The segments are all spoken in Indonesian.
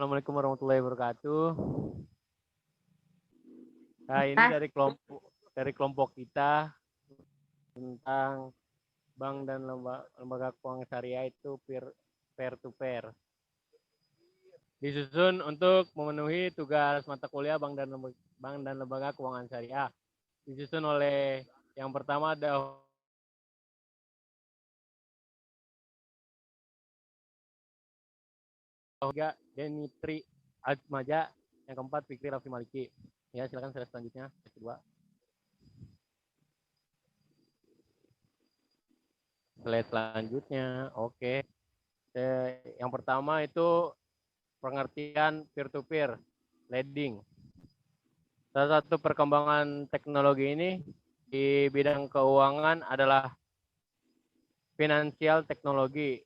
Assalamualaikum warahmatullahi wabarakatuh. Nah, ini Ah, dari kelompok kita tentang bank dan lembaga keuangan syariah itu peer to peer. Disusun untuk memenuhi tugas mata kuliah bank dan lembaga keuangan syariah. Disusun oleh yang pertama ada Hoga Denitri Atmaja, yang keempat Fikri Raffi Maliki. Ya, silakan slide selanjutnya, kedua. Slide selanjutnya, oke. Yang pertama itu pengertian peer-to-peer lending. Salah satu perkembangan teknologi ini di bidang keuangan adalah finansial teknologi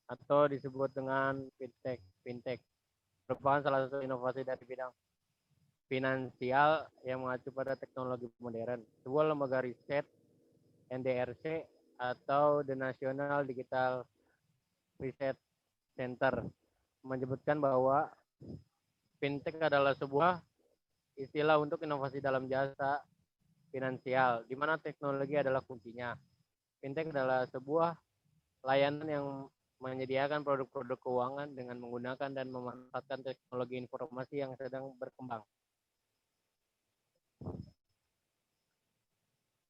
atau disebut dengan fintech. Fintech merupakan salah satu inovasi dari bidang finansial yang mengacu pada teknologi modern. Sebuah lembaga riset NDRC atau The National Digital Research Center menyebutkan bahwa fintech adalah sebuah istilah untuk inovasi dalam jasa finansial, di mana teknologi adalah kuncinya. Fintech adalah sebuah layanan yang menyediakan produk-produk keuangan dengan menggunakan dan memanfaatkan teknologi informasi yang sedang berkembang.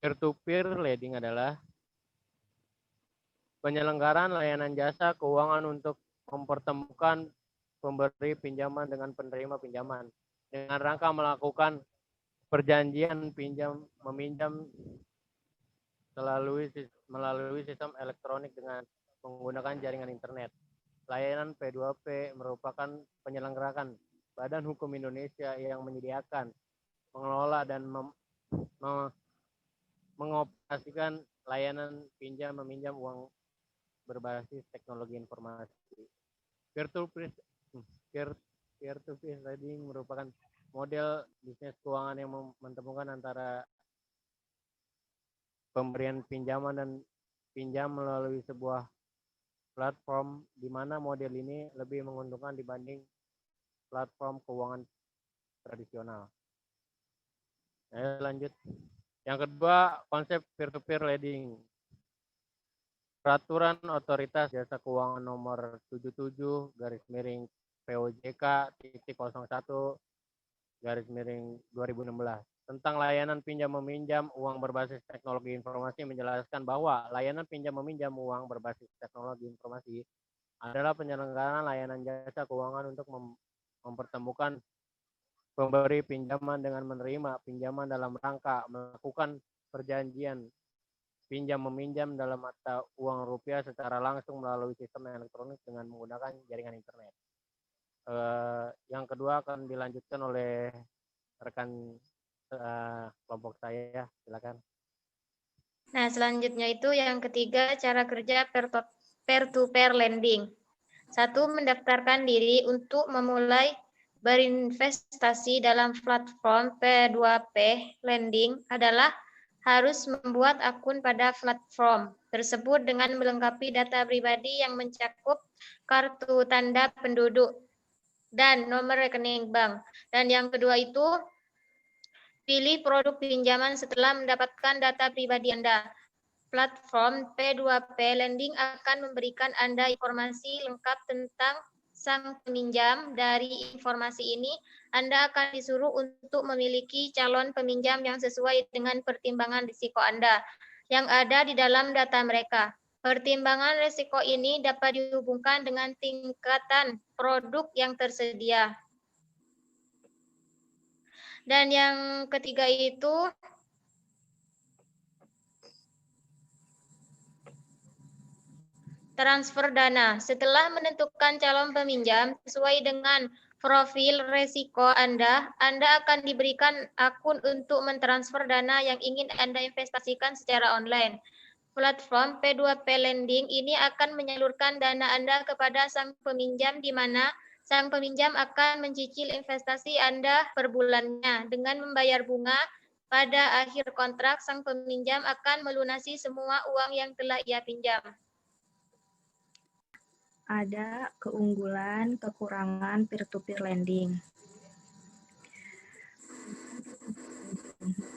Peer-to-peer lending adalah penyelenggaraan layanan jasa keuangan untuk mempertemukan pemberi pinjaman dengan penerima pinjaman dengan rangka melakukan perjanjian pinjam meminjam melalui sistem elektronik dengan menggunakan jaringan internet. Layanan P2P merupakan penyelenggaraan Badan Hukum Indonesia yang menyediakan, mengelola dan mengoperasikan layanan pinjam meminjam uang berbasis teknologi informasi. Peer-to-peer lending merupakan model bisnis keuangan yang mentemukan antara pemberian pinjaman dan pinjam melalui sebuah platform, di mana model ini lebih menguntungkan dibanding platform keuangan tradisional. Lanjut. Yang kedua, konsep peer-to-peer lending. Peraturan Otoritas Jasa Keuangan nomor 77 POJK-01/2016 tentang layanan pinjam meminjam uang berbasis teknologi informasi menjelaskan bahwa layanan pinjam meminjam uang berbasis teknologi informasi adalah penyelenggaraan layanan jasa keuangan untuk mempertemukan pemberi pinjaman dengan menerima pinjaman dalam rangka melakukan perjanjian pinjam meminjam dalam mata uang rupiah secara langsung melalui sistem elektronik dengan menggunakan jaringan internet. Yang kedua akan dilanjutkan oleh rekan kelompok saya, silakan. Nah, selanjutnya itu yang ketiga, cara kerja peer-to-peer lending. 1. Mendaftarkan diri untuk memulai berinvestasi dalam platform P2P lending adalah harus membuat akun pada platform tersebut dengan melengkapi data pribadi yang mencakup kartu tanda penduduk dan nomor rekening bank. Dan yang kedua itu, pilih produk pinjaman setelah mendapatkan data pribadi Anda. Platform P2P Lending akan memberikan Anda informasi lengkap tentang sang peminjam. Dari informasi ini, Anda akan disuruh untuk memiliki calon peminjam yang sesuai dengan pertimbangan risiko Anda yang ada di dalam data mereka. Pertimbangan risiko ini dapat dihubungkan dengan tingkatan produk yang tersedia. Dan yang ketiga itu transfer dana. Setelah menentukan calon peminjam sesuai dengan profil risiko Anda akan diberikan akun untuk mentransfer dana yang ingin Anda investasikan secara online. Platform P2P Lending ini akan menyalurkan dana Anda kepada sang peminjam di mana sang peminjam akan mencicil investasi Anda per bulannya dengan membayar bunga. Pada akhir kontrak, sang peminjam akan melunasi semua uang yang telah ia pinjam. ada keunggulan, kekurangan peer-to-peer lending.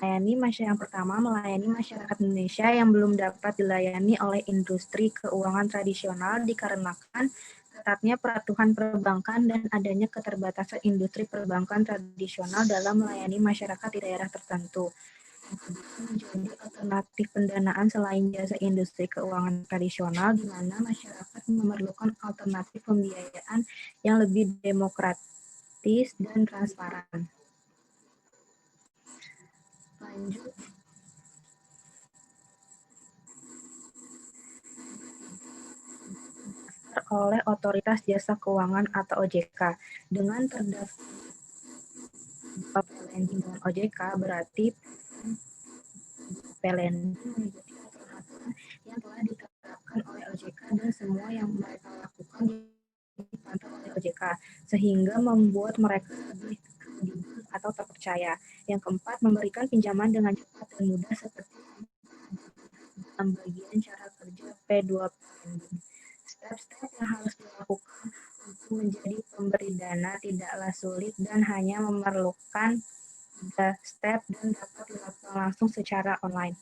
Yang pertama, melayani masyarakat Indonesia yang belum dapat dilayani oleh industri keuangan tradisional dikarenakan ketatnya peraturan perbankan dan adanya keterbatasan industri perbankan tradisional dalam melayani masyarakat di daerah tertentu. Menjadi alternatif pendanaan selain jasa industri keuangan tradisional, di mana masyarakat memerlukan alternatif pembiayaan yang lebih demokratis dan transparan. Lanjut. Oleh Otoritas Jasa Keuangan atau OJK. Dengan terdaftar lending dengan OJK berarti lending menjadi aturan yang telah ditetapkan oleh OJK dan semua yang mereka lakukan dipantau oleh OJK sehingga membuat mereka lebih kredibel atau terpercaya. Yang keempat, memberikan pinjaman dengan cepat dan mudah seperti dalam bagian cara kerja P2P lending. Step-step yang harus dilakukan untuk menjadi pemberi dana tidaklah sulit dan hanya memerlukan 3 step dan dapat dilakukan langsung secara online.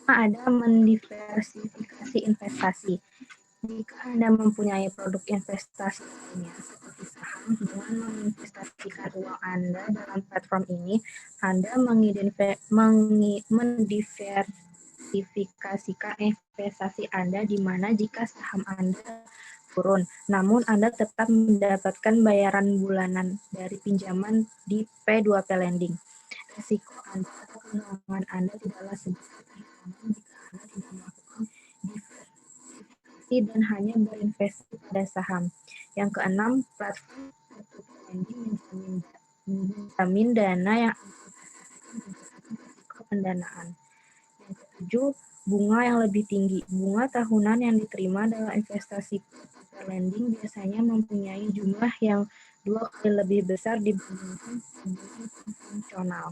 Ada mendiversifikasi investasi. Jika Anda mempunyai produk investasi lainnya seperti saham, dengan menginvestasikan uang Anda dalam platform ini, Anda mendiversifikasikan investasi Anda di mana jika saham Anda turun, namun Anda tetap mendapatkan bayaran bulanan dari pinjaman di P2P lending. Risiko Anda atau kehilangan Anda tidaklah sebesar kehilangan jika Anda tidak melakukan diversifikasi dan hanya berinvestasi pada saham. Yang keenam, platform P2P lending menjamin dana yang investasikan berdasarkan risiko pendanaan. Yang ketujuh, bunga yang lebih tinggi. Bunga tahunan yang diterima dalam investasi P2P lending biasanya mempunyai jumlah yang 2 kali lebih besar dibandingkan bunga konvensional.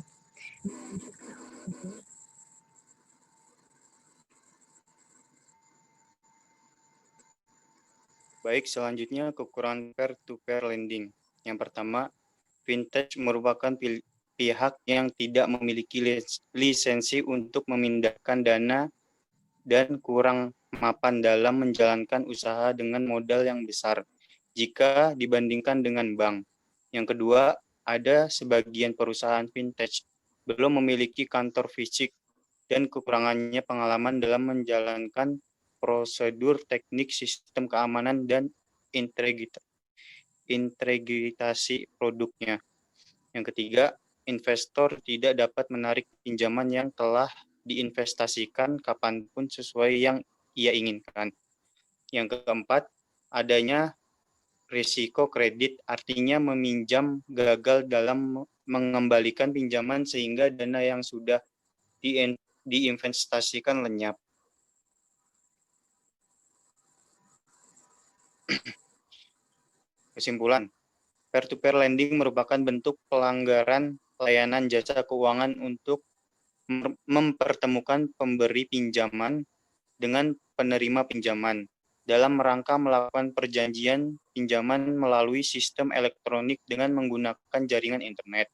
Dilanjutkan oleh Denny. Baik, selanjutnya kekurangan peer-to-peer lending. Yang pertama, fintech merupakan pihak yang tidak memiliki lisensi untuk memindahkan dana dan kurang mapan dalam menjalankan usaha dengan modal yang besar jika dibandingkan dengan bank. Yang kedua, ada sebagian perusahaan fintech belum memiliki kantor fisik dan kekurangannya pengalaman dalam menjalankan prosedur teknik sistem keamanan dan integritasi produknya. Yang ketiga, investor tidak dapat menarik pinjaman yang telah diinvestasikan kapanpun sesuai yang ia inginkan. Yang keempat, adanya risiko kredit, artinya meminjam gagal dalam mengembalikan pinjaman sehingga dana yang sudah diinvestasikan lenyap. Kesimpulan, peer-to-peer lending merupakan bentuk pelanggaran layanan jasa keuangan untuk mempertemukan pemberi pinjaman dengan penerima pinjaman dalam rangka melakukan perjanjian pinjaman melalui sistem elektronik dengan menggunakan jaringan internet.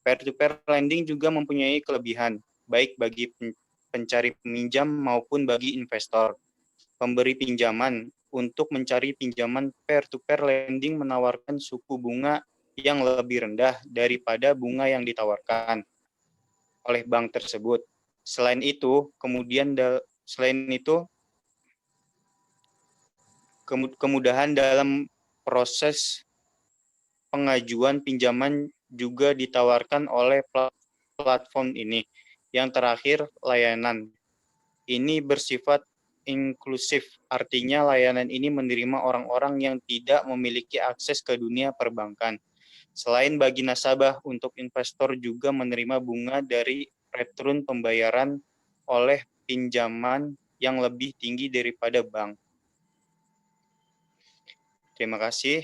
Peer-to-peer lending juga mempunyai kelebihan, baik bagi pencari peminjam maupun bagi investor. Pemberi pinjaman untuk mencari pinjaman peer-to-peer lending menawarkan suku bunga yang lebih rendah daripada bunga yang ditawarkan oleh bank tersebut. Selain itu, kemudahan dalam proses pengajuan pinjaman juga ditawarkan oleh platform ini. Yang terakhir, layanan ini bersifat inklusif, artinya layanan ini menerima orang-orang yang tidak memiliki akses ke dunia perbankan. Selain bagi nasabah, untuk investor juga menerima bunga dari return pembayaran oleh pinjaman yang lebih tinggi daripada bank. Terima kasih.